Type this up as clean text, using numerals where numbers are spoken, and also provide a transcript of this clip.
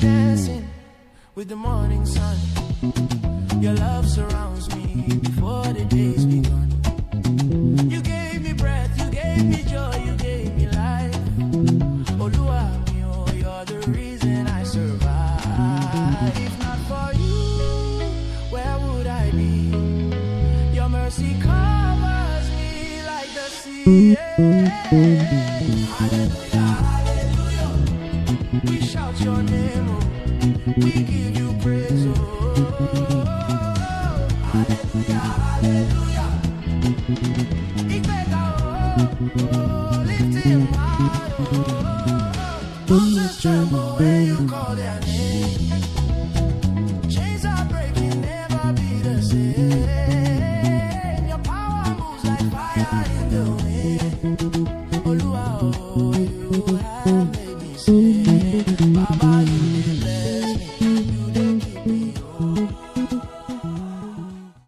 dancing with the morning sun. Your love surrounds me before the day's begun. You gave me breath, you gave me joy, you gave me life. Oluwamio, you're the reason I survive. If not for you, where would I be? Your mercy covers me like the sea. Hallelujah, hallelujah. We shout your name, oh. We give you praise, oh. Hallelujah, hallelujah. Lift him high, oh. Mountains tremble when you call their name. Chains are breaking, never be the same. Your power moves like fire in the wind. Olua, oh, you have made me sing. Baba, you did bless me, you did keep me, oh.